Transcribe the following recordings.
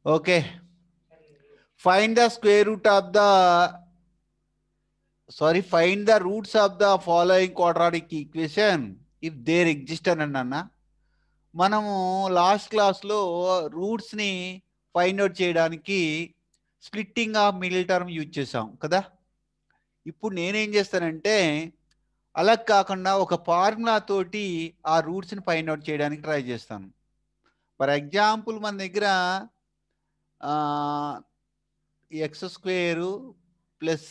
Okay. Find the square root of the, find the roots of the following quadratic equation if there exist అని అన్న. మనము last క్లాస్లో రూట్స్ని find out చేయడానికి splitting of middle term use చేసాం కదా. ఇప్పుడు నేనేం చేస్తానంటే అలా కాకుండా ఒక ఫార్ములా తోటి ఆ రూట్స్ని ఫైండ్ అవుట్ చేయడానికి ట్రై చేస్తాను. ఫర్ ఎగ్జాంపుల్ మన దగ్గర X square plus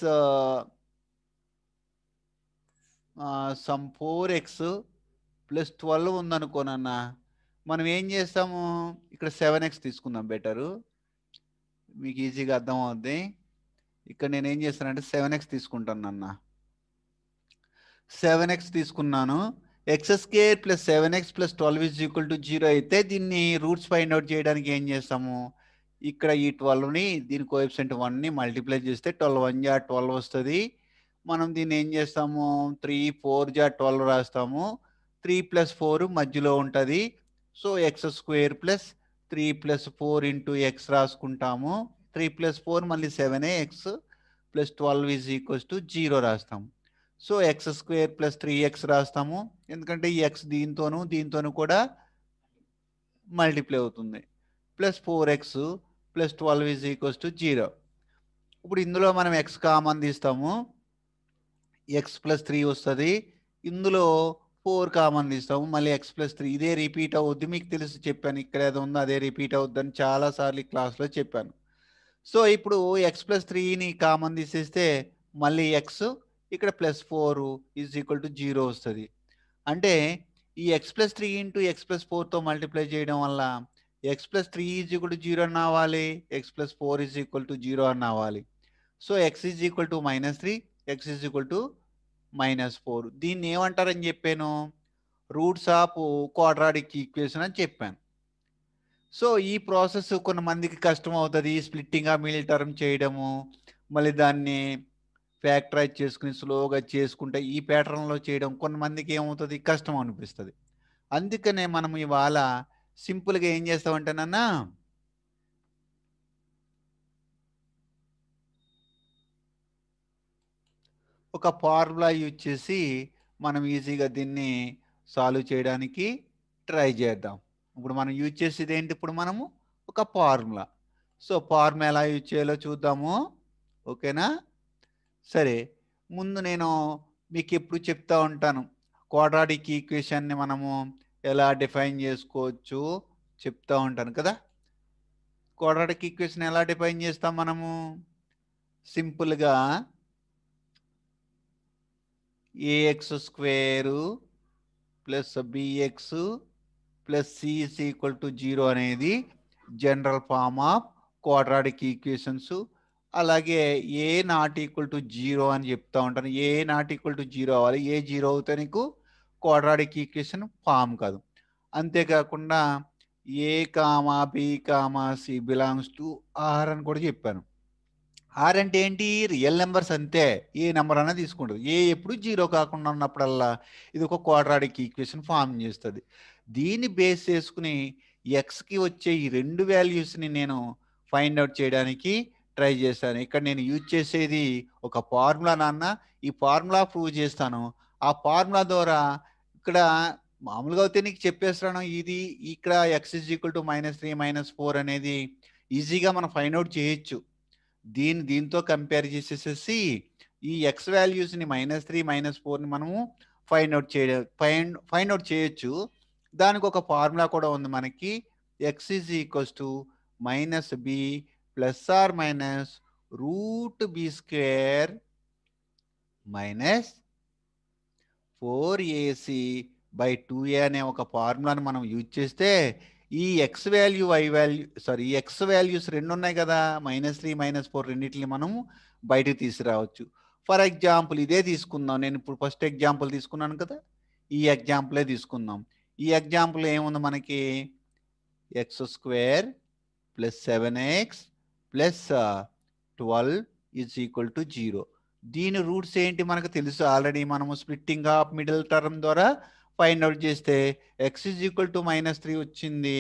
some 4x plus 12 ఉందనుకోనన్నా, మనం ఏం చేస్తాము, ఇక్కడ 7x తీసుకుందాం, బెటరు, మీకు ఈజీగా అర్థం అవుద్ది. ఇక్కడ నేను ఏం చేస్తానంటే 7x తీసుకుంటాను అన్న. 7x తీసుకున్నాను. X square plus 7x plus 12 is equal to 0 అయితే దీన్ని రూట్స్ ఫైండ్ అవుట్ చేయడానికి ఏం చేస్తాము, ఇక్కడ ఈ 12ని దీని కోఎఫిషియంట్ 1ని మల్టిప్లై చేస్తే 12 1 జా 12 వస్తుంది. మనం దీన్ని ఏం చేస్తాము, 3 4 జా 12 రాస్తాము. 3 ప్లస్ 4 మధ్యలో ఉంటుంది. So x square plus 3 plus 4 into x రాసుకుంటాము. 3 ప్లస్ 4 మళ్ళీ 7x plus 12 is equals to 0 రాస్తాము. So x square plus 3x రాస్తాము, ఎందుకంటే ఈ ఎక్స్ దీంతోనూ కూడా మల్టిప్లై అవుతుంది. Plus 4x plus 12 is equals to 0. ఇప్పుడు ఇందులో మనం ఎక్స్ కామన్ తీస్తాము, ఎక్స్ ప్లస్ 3 వస్తుంది. ఇందులో 4 కామన్ తీస్తాము, మళ్ళీ ఎక్స్ ప్లస్ 3. ఇదే రిపీట్ అవుద్ది, మీకు తెలుసు, చెప్పాను ఇక్కడ ఏదో ఉందో అదే రిపీట్ అవుద్దని చాలాసార్లు క్లాస్లో చెప్పాను. సో ఇప్పుడు ఎక్స్ ప్లస్ 3ని కామన్ తీసేస్తే మళ్ళీ ఎక్స్ ఇక్కడ ప్లస్ 4 ఈజ్ ఈక్వల్ టు 0 వస్తుంది. అంటే ఈ x plus 3 into x plus 4తో మల్టిప్లై చేయడం వల్ల x plus 3 is equal to 0 అని అవ్వాలి, x plus 4 is equal to 0 అని అవ్వాలి. So x is equal to -3, x is equal to -4. దీన్ని ఏమంటారని చెప్పాను, రూట్స్ ఆఫ్ క్వాడ్రాటిక్ ఈక్వేషన్ అని చెప్పాను. సో ఈ ప్రాసెస్ కొంతమందికి కష్టం అవుతుంది, స్ప్లిట్టింగ్ ఆ మిడిల్ టర్మ్ చేయడము, మళ్ళీ దాన్ని ఫ్యాక్టరైజ్ చేసుకుని స్లోగా చేసుకుంటే ఈ ప్యాటర్న్లో చేయడం కొంతమందికి ఏమవుతుంది, కష్టం అనిపిస్తుంది. అందుకనే మనం ఇవాళ సింపుల్గా ఏం చేస్తామంటేనన్నా, ఒక ఫార్ములా యూజ్ చేసి మనం ఈజీగా దీన్ని సాల్వ్ చేయడానికి ట్రై చేద్దాం. ఇప్పుడు మనం యూజ్ చేసేది ఏంటి, ఇప్పుడు మనము ఒక ఫార్ములా. సో ఫార్ములా ఎలా యూజ్ చేయాలో చూద్దాము, ఓకేనా. సరే, ముందు నేను మీకు ఎప్పుడు చెప్తా ఉంటాను క్వాడ్రాటిక్ ఈక్వేషన్ని మనము ఎలా డిఫైన్ చేసుకోవచ్చు చెప్తా ఉంటాను కదా. క్వాడ్రాటిక్ ఈక్వేషన్ ఎలా డిఫైన్ చేస్తాం మనము, సింపుల్గా a x square plus b x plus c is equal to 0 అనేది general form of quadratic equations. అలాగే ఏ నాట్ ఈక్వల్ టు 0 అని చెప్తా ఉంటాను. ఏ నాట్ ఈక్వల్ టు 0 అవ్వాలి, ఏ 0 అవుతే నీకు క్వాడ్రాటిక్ ఈక్వేషన్ ఫామ్ కాదు. అంతేకాకుండా a comma b comma c belongs to R అని కూడా చెప్పాను. ఆర్ అంటే ఏంటి, రియల్ నెంబర్స్ అంతే, ఏ నెంబర్ అన్నా తీసుకుంటుంది. ఏ ఎప్పుడు 0 కాకుండా ఉన్నప్పుడల్లా ఇది ఒక క్వాడ్రాటిక్ ఈక్వేషన్ ఫామ్ చేస్తుంది. దీన్ని బేస్ చేసుకుని ఎక్స్కి వచ్చే ఈ 2 వాల్యూస్ని నేను ఫైండ్ అవుట్ చేయడానికి ట్రై చేస్తాను. ఇక్కడ నేను యూజ్ చేసేది ఒక ఫార్ములా నాన్న, ఈ ఫార్ములా ప్రూవ్ చేస్తాను. ఆ ఫార్ములా ద్వారా ఇక్కడ మామూలుగా అయితే నీకు చెప్పేస్తాను, ఇది ఇక్కడ ఎక్స్ ఈజ్ ఈక్వల్ టు -3 -4 అనేది ఈజీగా మనం ఫైండ్ అవుట్ చేయొచ్చు. దీంతో కంపేర్ చేసేసి ఈ ఎక్స్ వాల్యూస్ని -3 -4ని మనము ఫైండ్ అవుట్ చేయొచ్చు. దానికి ఒక ఫార్ములా కూడా ఉంది మనకి, x is equals to -b plus or minus √b² -4ac/2a అనే ఒక ఫార్ములాను మనం యూజ్ చేస్తే ఈ ఎక్స్ వాల్యూ ఎక్స్ వాల్యూస్ 2 ఉన్నాయి కదా, -3 -4 రెండింటిని మనము బయటకు తీసుకురావచ్చు. ఫర్ ఎగ్జాంపుల్ ఇదే తీసుకుందాం, నేను ఇప్పుడు ఫస్ట్ ఎగ్జాంపుల్ తీసుకున్నాను కదా, ఈ ఎగ్జాంపులే తీసుకుందాం. ఈ ఎగ్జాంపుల్ ఏముంది మనకి, X square plus 7x plus 12 is equal to 0. దీని రూట్స్ ఏంటి మనకు తెలుసు ఆల్రెడీ, మనము స్ప్లిట్టింగ్ ఆఫ్ మిడిల్ టర్మ్ ద్వారా ఫైండ్ అవుట్ చేస్తే ఎక్స్ ఈజ్ ఈక్వల్ టు -3 వచ్చింది,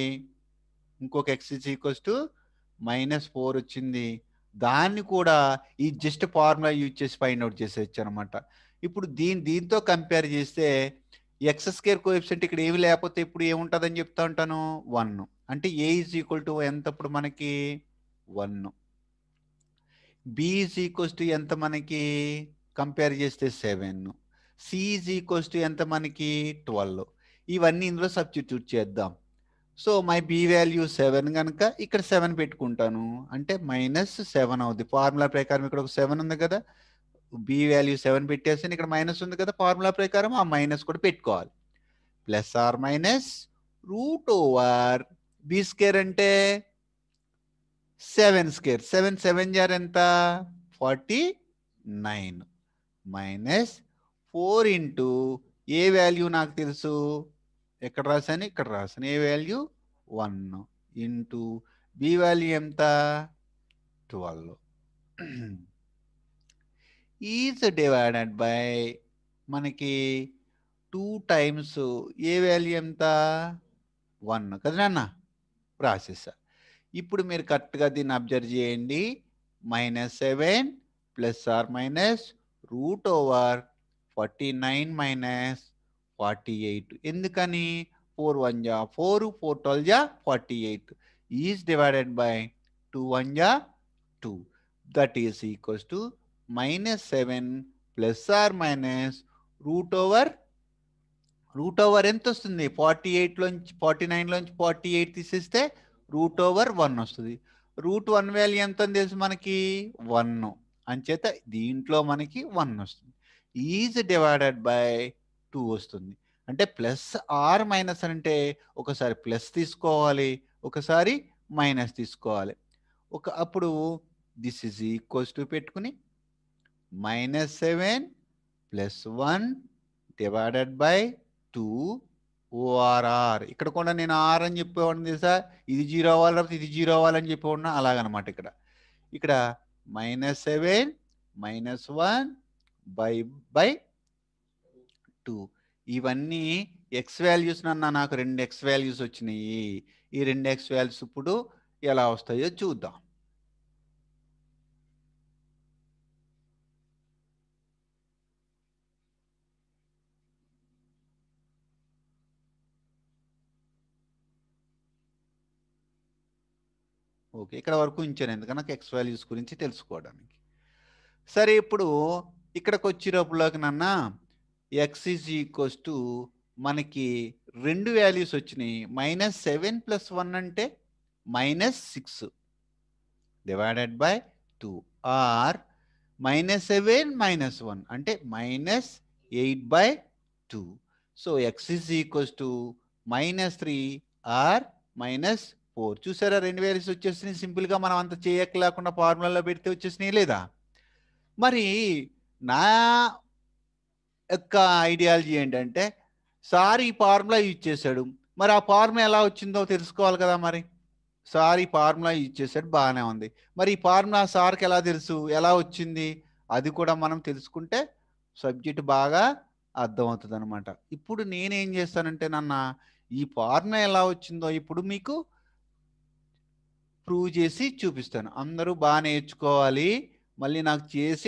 ఇంకొక ఎక్స్ ఈజ్ ఈక్వల్స్ టు -4 వచ్చింది. దాన్ని కూడా ఈ జస్ట్ ఫార్ములా యూజ్ చేసి ఫైండ్ అవుట్ చేసేయచ్చు అనమాట. ఇప్పుడు దీంతో కంపేర్ చేస్తే ఎక్స్ స్క్వేర్ కోఎఫిషియంట్ ఇక్కడ ఏమి లేకపోతే ఇప్పుడు ఏముంటుందని చెప్తా ఉంటాను 1. అంటే ఏ ఈజ్ ఈక్వల్ టు ఎంత ఇప్పుడు మనకి 1. బి ఈజ్ ఈక్వల్స్ టు ఎంత మనకి కంపేర్ చేస్తే 7. సి ఈజ్ ఈక్వల్స్ టు ఎంత మనకి 12. ఇవన్నీ ఇందులో సబ్స్టిట్యూట్ చేద్దాం. సో మై బి వాల్యూ 7 కనుక ఇక్కడ 7 పెట్టుకుంటాను. అంటే -7 అవుద్ది. ఫార్ములా ప్రకారం ఇక్కడ ఒక 7 ఉంది కదా, బి వాల్యూ 7 పెట్టేస్తే ఇక్కడ మైనస్ ఉంది కదా, ఫార్ములా ప్రకారం ఆ మైనస్ కూడా పెట్టుకోవాలి. Plus or minus root over b square అంటే 7 స్క్వేర్. 7 జార్ ఎంత 49 మైనస్ 4 ఇంటూ ఏ వాల్యూ నాకు తెలుసు, ఎక్కడ రాశాను, ఇక్కడ రాశాను. ఏ వాల్యూ 1 ఇంటూ బి వాల్యూ ఎంత 12 ఈజ్ డివైడెడ్ బై మనకి 2 టైమ్స్ ఏ వాల్యూ ఎంత 1 కదా నాన్న, రాసేసా. ఇప్పుడు మీరు కరెక్ట్గా దీన్ని అబ్జర్వ్ చేయండి. -7 plus or minus root over 49 minus 48. ఎందుకని 4 1 జా 4, 4 12 జా 48 ఈజ్ డివైడెడ్ బై 2 1 జా 2. That is equals to -7 plus or minus root over ఎంత వస్తుంది, 48లోంచి 49లోంచి 48 తీసేస్తే రూట్ ఓవర్ 1 వస్తుంది. రూట్ 1 వాల్యూ ఎంత అని తెలుసు మనకి 1. అంచేత దీంట్లో మనకి 1 వస్తుంది. ఈజ్ డివైడెడ్ బై 2 వస్తుంది. అంటే ప్లస్ ఆర్ మైనస్ అంటే ఒకసారి ప్లస్ తీసుకోవాలి, ఒకసారి మైనస్ తీసుకోవాలి. అప్పుడు దిస్ ఈజ్ ఈక్వల్స్ టు పెట్టుకుని -7 ప్లస్ 1 డివైడెడ్ బై 2 ఓఆర్ఆర్. ఇక్కడ కూడా నేను ఆర్ అని చెప్పేవాడిని తెలుసా, ఇది 0 అవ్వాలి లేకపోతే ఇది 0 అవ్వాలని చెప్పేవాడినా, అలాగనమాట. ఇక్కడ -7 -1 బై 2. ఇవన్నీ ఎక్స్ వాల్యూస్ నన్న, నాకు 2 ఎక్స్ వాల్యూస్ వచ్చినాయి. ఈ 2 ఎక్స్ వాల్యూస్ ఇప్పుడు ఎలా వస్తాయో చూద్దాం. ఓకే, ఇక్కడ వరకు ఉంచాను ఎందుకంటే నాకు ఎక్స్ వాల్యూస్ గురించి తెలుసుకోవడానికి. సరే, ఇప్పుడు ఇక్కడికి వచ్చేటప్పుడులోకి నన్న ఎక్స్ ఈజ్ ఈక్వల్స్ టు మనకి 2 వాల్యూస్ వచ్చినాయి. -7 ప్లస్ 1 అంటే -6 డివైడెడ్ బై 2 ఆర్ -7 -1 అంటే -8 by 2. So x is equals to -3 or -4. చూసారా, 2 వాల్యూస్ వచ్చేసినాయి. సింపుల్గా మనం అంత చేయలేకుండా ఫార్ములాలో పెడితే వచ్చేసినాయి లేదా. మరి నా యొక్క ఐడియాలజీ ఏంటంటే, సార్ ఈ ఫార్ములా యూజ్ చేశాడు, మరి ఆ ఫార్ములా ఎలా వచ్చిందో తెలుసుకోవాలి కదా. మరి సార్ ఈ ఫార్ములా యూజ్ చేశాడు, బాగానే ఉంది. మరి ఈ ఫార్ములా సార్కి ఎలా తెలుసు, ఎలా వచ్చింది, అది కూడా మనం తెలుసుకుంటే సబ్జెక్ట్ బాగా అర్థమవుతుంది అనమాట. ఇప్పుడు నేనేం చేస్తానంటే నాన్న, ఈ ఫార్ములా ఎలా వచ్చిందో ఇప్పుడు మీకు ప్రూవ్ చేసి చూపిస్తాను. అందరూ బాగా నేర్చుకోవాలి. మళ్ళీ నాకు చేసి